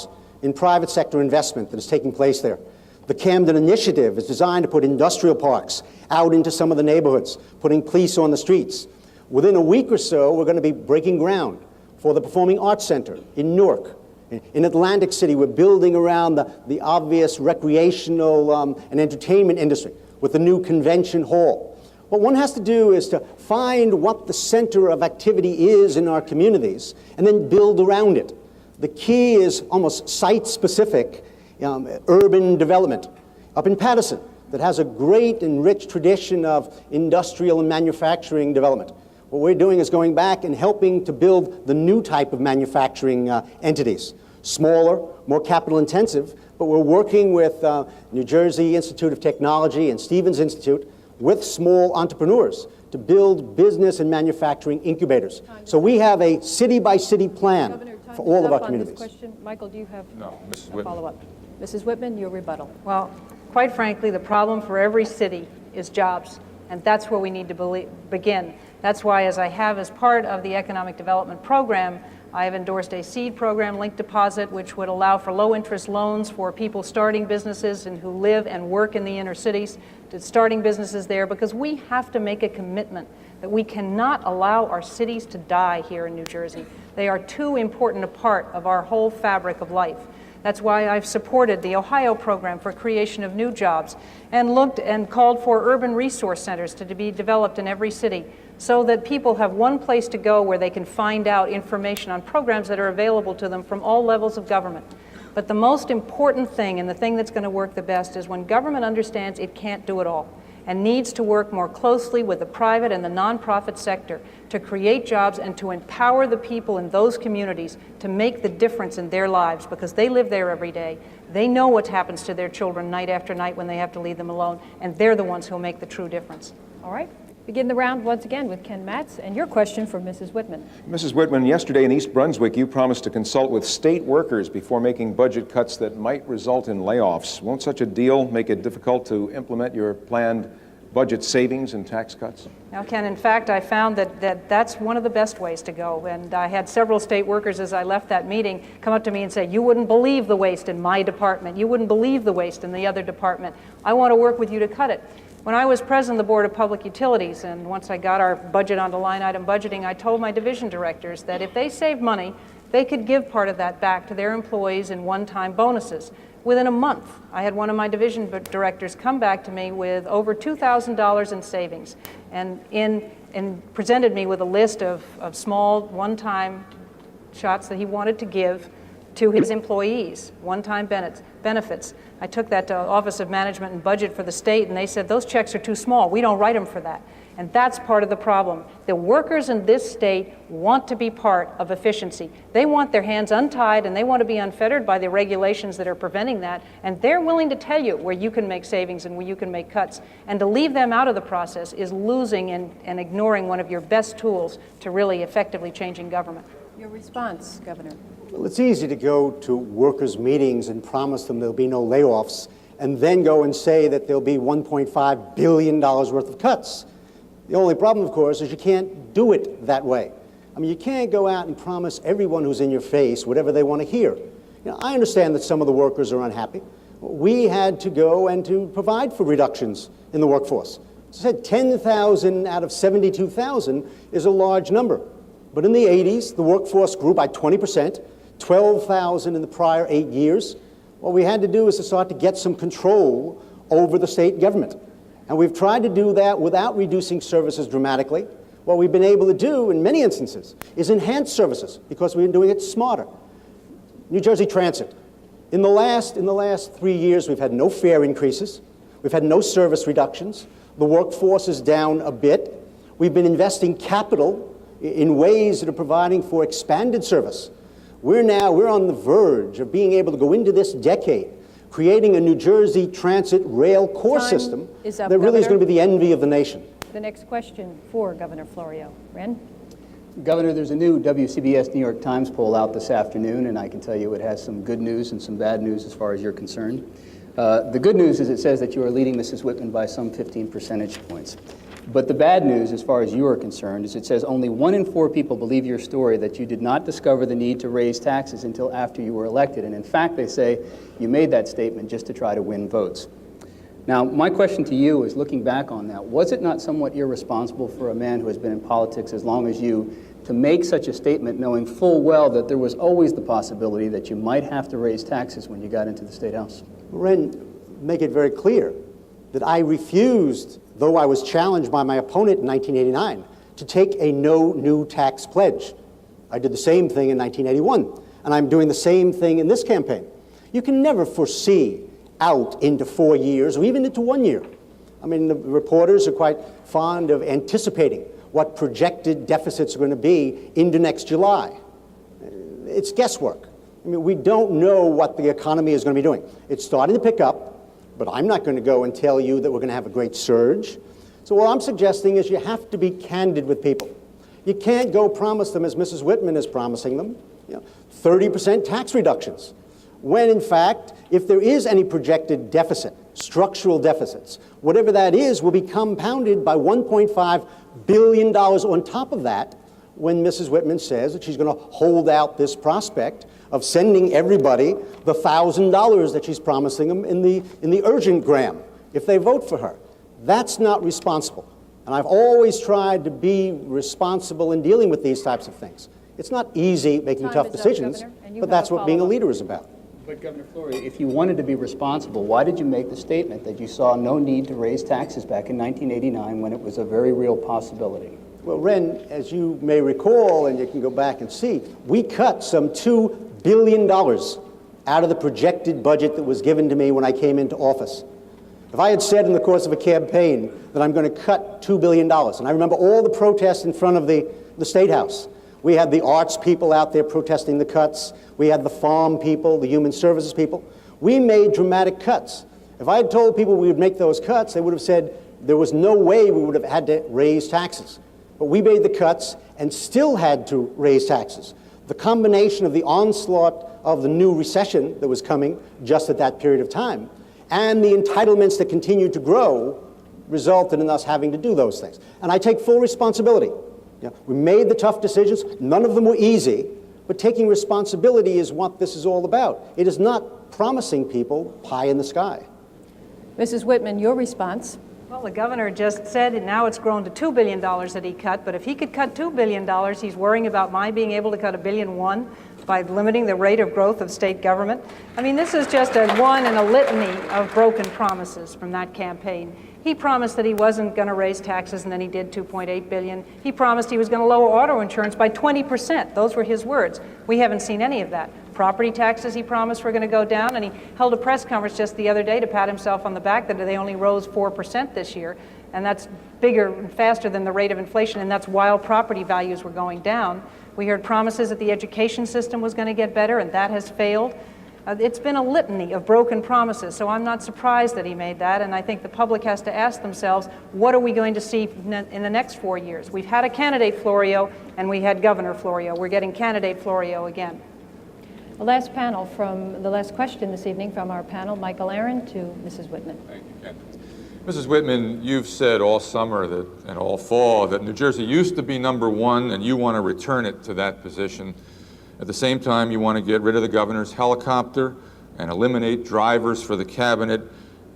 in private sector investment that is taking place there. The Camden Initiative is designed to put industrial parks out into some of the neighborhoods, putting police on the streets. Within a week or so, we're going to be breaking ground for the Performing Arts Center in Newark. In Atlantic City, we're building around the obvious recreational and entertainment industry with the new convention hall. What one has to do is to find what the center of activity is in our communities and then build around it. The key is almost site-specific urban development. Up in Patterson, that has a great and rich tradition of industrial and manufacturing development. What we're doing is going back and helping to build the new type of manufacturing entities. Smaller, more capital intensive, but we're working with New Jersey Institute of Technology and Stevens Institute with small entrepreneurs to build business and manufacturing incubators. So we have a city-by-city plan for all of our communities. Michael, do you have Mrs. a follow-up? Mrs. Whitman, your rebuttal. Well, quite frankly, the problem for every city is jobs, and that's where we need to begin. That's why, as I have as part of the economic development program, I have endorsed a seed program, linked deposit, which would allow for low-interest loans for people starting businesses and who live and work in the inner cities, to starting businesses there, because we have to make a commitment that we cannot allow our cities to die here in New Jersey. They are too important a part of our whole fabric of life. That's why I've supported the Ohio program for creation of new jobs and looked and called for urban resource centers to be developed in every city so that people have one place to go where they can find out information on programs that are available to them from all levels of government. But the most important thing, and the thing that's going to work the best, is when government understands it can't do it all and needs to work more closely with the private and the nonprofit sector to create jobs and to empower the people in those communities to make the difference in their lives, because they live there every day. They know what happens to their children night after night when they have to leave them alone, and they're the ones who'll make the true difference. All right. Begin the round once again with Ken Matz, and your question for Mrs. Whitman. Mrs. Whitman, yesterday in East Brunswick, you promised to consult with state workers before making budget cuts that might result in layoffs. Won't such a deal make it difficult to implement your planned budget savings and tax cuts? Now, Ken, in fact, I found that that's one of the best ways to go. And I had several state workers, as I left that meeting, come up to me and say, you wouldn't believe the waste in my department. You wouldn't believe the waste in the other department. I want to work with you to cut it. When I was president of the Board of Public Utilities, and once I got our budget onto line item budgeting, I told my division directors that if they saved money, they could give part of that back to their employees in one-time bonuses. Within a month, I had one of my division directors come back to me with over $2,000 in savings and presented me with a list of small one-time shots that he wanted to give to his employees, one-time benefits. I took that to Office of Management and Budget for the state, and they said, those checks are too small. We don't write them for that. And that's part of the problem. The workers in this state want to be part of efficiency. They want their hands untied, and they want to be unfettered by the regulations that are preventing that, and they're willing to tell you where you can make savings and where you can make cuts. And to leave them out of the process is losing and ignoring one of your best tools to really effectively changing government. Your response, Governor. Well, it's easy to go to workers' meetings and promise them there'll be no layoffs, and then go and say that there'll be $1.5 billion worth of cuts. The only problem, of course, is you can't do it that way. I mean, you can't go out and promise everyone who's in your face whatever they want to hear. You know, I understand that some of the workers are unhappy. We had to go and to provide for reductions in the workforce. As I said, 10,000 out of 72,000 is a large number. But in the 80s, the workforce grew by 20%, 12,000 in the prior 8 years. What we had to do is to start to get some control over the state government. And we've tried to do that without reducing services dramatically. What we've been able to do in many instances is enhance services because we've been doing it smarter. New Jersey Transit. In the last 3 years, we've had no fare increases. We've had no service reductions. The workforce is down a bit. We've been investing capital in ways that are providing for expanded service. We're on the verge of being able to go into this decade creating a New Jersey transit rail core system that really is going to be the envy of the nation. The next question for Governor Florio. Ren? Governor, there's a new WCBS New York Times poll out this afternoon, and I can tell you it has some good news and some bad news as far as you're concerned. The good news is it says that you are leading Mrs. Whitman by some 15 percentage points. But the bad news, as far as you are concerned, is it says only 1 in 4 people believe your story that you did not discover the need to raise taxes until after you were elected. And in fact, they say you made that statement just to try to win votes. Now, my question to you is, looking back on that, was it not somewhat irresponsible for a man who has been in politics as long as you to make such a statement knowing full well that there was always the possibility that you might have to raise taxes when you got into the State House? Ren, make it very clear that I refused, though I was challenged by my opponent in 1989, to take a no new tax pledge. I did the same thing in 1981, and I'm doing the same thing in this campaign. You can never foresee out into 4 years or even into 1 year. I mean, the reporters are quite fond of anticipating what projected deficits are going to be into next July. It's guesswork. I mean, we don't know what the economy is going to be doing. It's starting to pick up, but I'm not going to go and tell you that we're going to have a great surge. So what I'm suggesting is you have to be candid with people. You can't go promise them, as Mrs. Whitman is promising them, 30% tax reductions, when in fact, if there is any projected deficit, structural deficits, whatever that is will be compounded by $1.5 billion on top of that when Mrs. Whitman says that she's going to hold out this prospect of sending everybody the $1,000 that she's promising them in the urgent gram if they vote for her. That's not responsible. And I've always tried to be responsible in dealing with these types of things. It's not easy making tough decisions, but that's what being a leader is about. But Governor Florio, if you wanted to be responsible, why did you make the statement that you saw no need to raise taxes back in 1989 when it was a very real possibility? Well, Ren, as you may recall, and you can go back and see, we cut some $2 billion out of the projected budget that was given to me when I came into office. If I had said in the course of a campaign that I'm going to cut $2 billion, and I remember all the protests in front of the State House. We had the arts people out there protesting the cuts. We had the farm people, the human services people. We made dramatic cuts. If I had told people we would make those cuts, they would have said there was no way we would have had to raise taxes. But we made the cuts and still had to raise taxes. The combination of the onslaught of the new recession that was coming just at that period of time and the entitlements that continued to grow resulted in us having to do those things. And I take full responsibility. We made the tough decisions. None of them were easy, but taking responsibility is what this is all about. It is not promising people pie in the sky. Mrs. Whitman, your response? Well, the governor just said now it's grown to $2 billion that he cut, but if he could cut $2 billion, he's worrying about my being able to cut $1.1 billion by limiting the rate of growth of state government. I mean, this is just a one in a litany of broken promises from that campaign. He promised that he wasn't going to raise taxes, and then he did $2.8 billion. He promised he was going to lower auto insurance by 20%. Those were his words. We haven't seen any of that. Property taxes he promised were going to go down, and he held a press conference just the other day to pat himself on the back that they only rose 4% this year, and that's bigger and faster than the rate of inflation, and that's while property values were going down. We heard promises that the education system was going to get better, and that has failed. It's been a litany of broken promises, so I'm not surprised that he made that, and I think the public has to ask themselves, what are we going to see in the next 4 years? We've had a candidate Florio, and we had Governor Florio. We're getting candidate Florio again. The last panel from the last question this evening from our panel, Michael Aaron to Mrs. Whitman. Thank you, Ken. Mrs. Whitman, you've said all summer and all fall that New Jersey used to be #1 and you want to return it to that position. At the same time, you want to get rid of the governor's helicopter and eliminate drivers for the cabinet.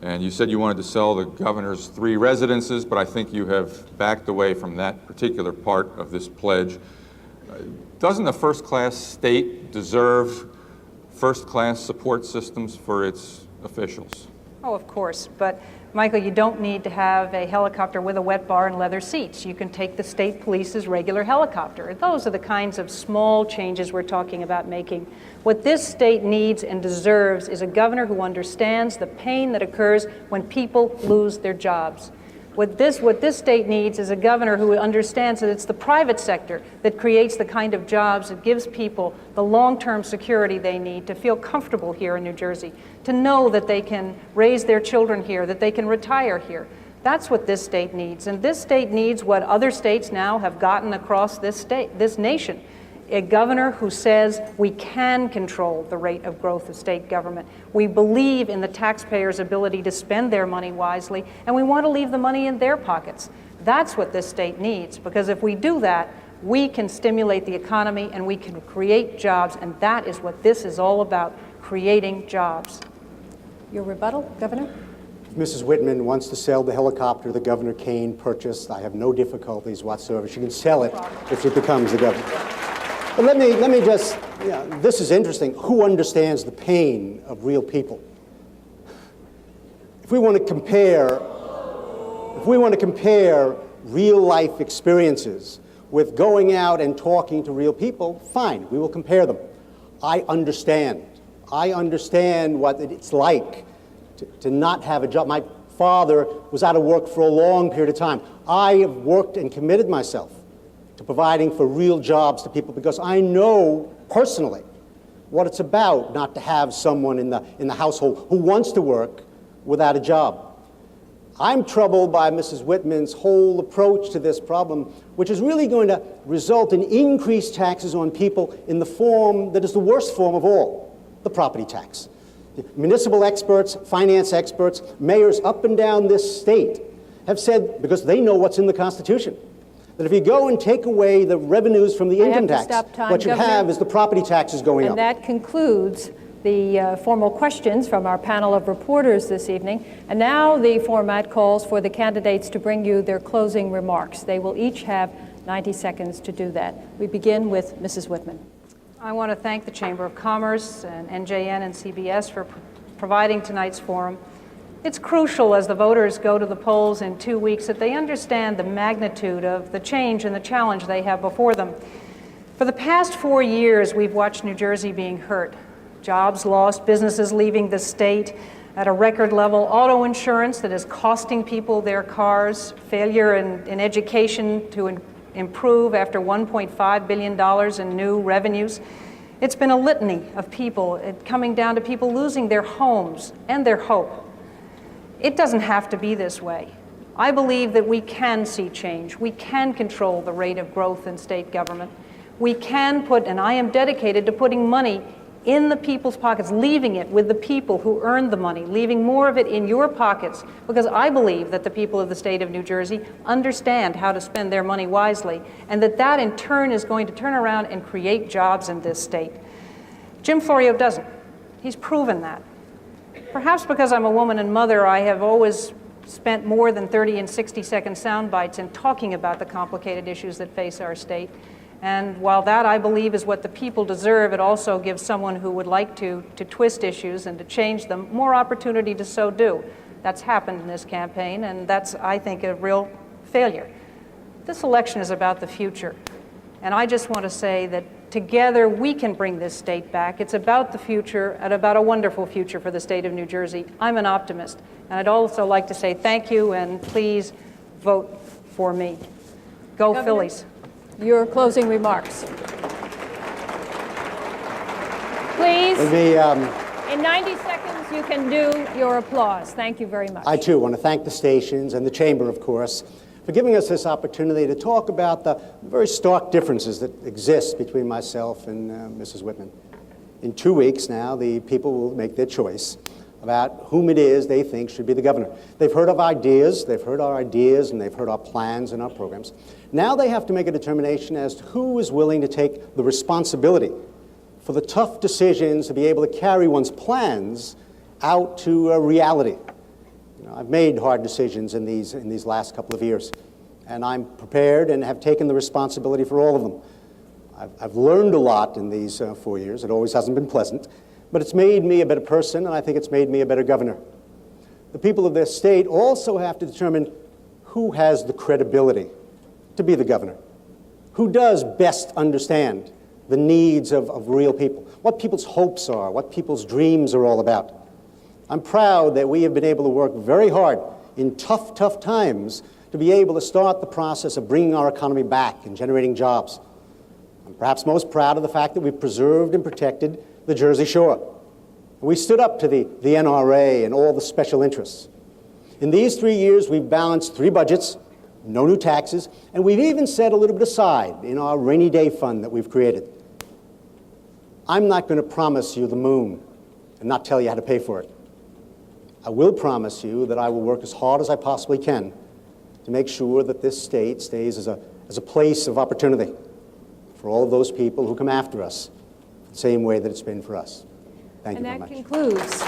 And you said you wanted to sell the governor's 3 residences, but I think you have backed away from that particular part of this pledge. Doesn't a first-class state deserve first-class support systems for its officials? Oh, of course, but Michael, you don't need to have a helicopter with a wet bar and leather seats. You can take the state police's regular helicopter. Those are the kinds of small changes we're talking about making. What this state needs and deserves is a governor who understands the pain that occurs when people lose their jobs. What this state needs is a governor who understands that it's the private sector that creates the kind of jobs that gives people the long-term security they need to feel comfortable here in New Jersey, to know that they can raise their children here, that they can retire here. That's what this state needs. And this state needs what other states now have gotten across this nation. A governor who says we can control the rate of growth of state government. We believe in the taxpayers' ability to spend their money wisely, and we want to leave the money in their pockets. That's what this state needs, because if we do that, we can stimulate the economy and we can create jobs, and that is what this is all about, creating jobs. Your rebuttal, Governor? If Mrs. Whitman wants to sell the helicopter that Governor Kane purchased, I have no difficulties whatsoever. She can sell it if she becomes the governor. But let me just, this is interesting. Who understands the pain of real people? If we want to compare real life experiences with going out and talking to real people, fine, we will compare them. I understand what it's like to not have a job. My father was out of work for a long period of time. I have worked and committed myself to providing for real jobs to people because I know personally what it's about not to have someone in the household who wants to work without a job. I'm troubled by Mrs. Whitman's whole approach to this problem, which is really going to result in increased taxes on people in the form that is the worst form of all, the property tax. Municipal experts, finance experts, mayors up and down this state have said, because they know what's in the Constitution, That if you go and take away the revenues from the income tax, stop time, what you Governor. have is the property taxes going up. And that concludes the formal questions from our panel of reporters this evening. And now the format calls for the candidates to bring you their closing remarks. They will each have 90 seconds to do that. We begin with Mrs. Whitman. I want to thank the Chamber of Commerce and NJN and CBS for providing tonight's forum. It's crucial as the voters go to the polls in 2 weeks that they understand the magnitude of the change and the challenge they have before them. For the past 4 years, we've watched New Jersey being hurt. Jobs lost, businesses leaving the state at a record level, auto insurance that is costing people their cars, failure in education to improve after $1.5 billion in new revenues. It's been a litany of people, coming down to people losing their homes and their hope. It doesn't have to be this way. I believe that we can see change. We can control the rate of growth in state government. We can put, and I am dedicated to putting money in the people's pockets, leaving it with the people who earned the money, leaving more of it in your pockets, because I believe that the people of the state of New Jersey understand how to spend their money wisely, and that in turn is going to turn around and create jobs in this state. Jim Florio doesn't. He's proven that. Perhaps because I'm a woman and mother, I have always spent more than 30 and 60-second sound bites in talking about the complicated issues that face our state. And while that, I believe, is what the people deserve, it also gives someone who would like to twist issues and to change them more opportunity to so do. That's happened in this campaign, and that's, I think, a real failure. This election is about the future. And I just want to say that together we can bring this state back. It's about the future and about a wonderful future for the state of New Jersey. I'm an optimist. And I'd also like to say thank you, and please vote for me. Go Governor, Phillies. Your closing remarks. Please, in 90 seconds, you can do your applause. Thank you very much. I, too, want to thank the stations and the Chamber, of course, for giving us this opportunity to talk about the very stark differences that exist between myself and Mrs. Whitman. In 2 weeks now, the people will make their choice about whom it is they think should be the governor. They've heard of ideas, they've heard our ideas, and they've heard our plans and our programs. Now they have to make a determination as to who is willing to take the responsibility for the tough decisions to be able to carry one's plans out to reality. You know, I've made hard decisions in these last couple of years, and I'm prepared and have taken the responsibility for all of them. I've learned a lot in these 4 years. It always hasn't been pleasant, but it's made me a better person, and I think it's made me a better governor. The people of this state also have to determine who has the credibility to be the governor, who does best understand the needs of real people, what people's hopes are, what people's dreams are all about. I'm proud that we have been able to work very hard in tough times to be able to start the process of bringing our economy back and generating jobs. I'm perhaps most proud of the fact that we've preserved and protected the Jersey Shore. We stood up to the NRA and all the special interests. In these 3 years, we've balanced 3 budgets, no new taxes, and we've even set a little bit aside in our rainy day fund that we've created. I'm not going to promise you the moon and not tell you how to pay for it. I will promise you that I will work as hard as I possibly can to make sure that this state stays as a place of opportunity for all of those people who come after us the same way that it's been for us. Thank you very much. And that concludes.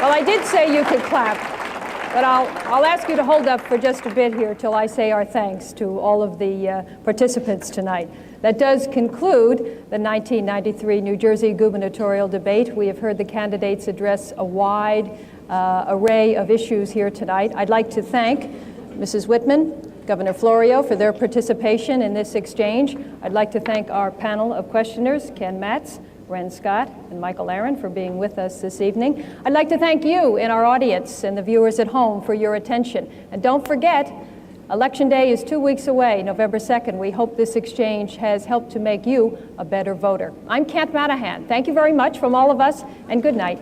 Well, I did say you could clap, but I'll ask you to hold up for just a bit here till I say our thanks to all of the participants tonight. That does conclude the 1993 New Jersey gubernatorial debate. We have heard the candidates address a wide array of issues here tonight. I'd like to thank Mrs. Whitman, Governor Florio, for their participation in this exchange. I'd like to thank our panel of questioners, Ken Matz, Ren Scott, and Michael Aaron, for being with us this evening. I'd like to thank you in our audience and the viewers at home for your attention. And don't forget, Election Day is 2 weeks away, November 2nd. We hope this exchange has helped to make you a better voter. I'm Kent Manahan. Thank you very much from all of us, and good night.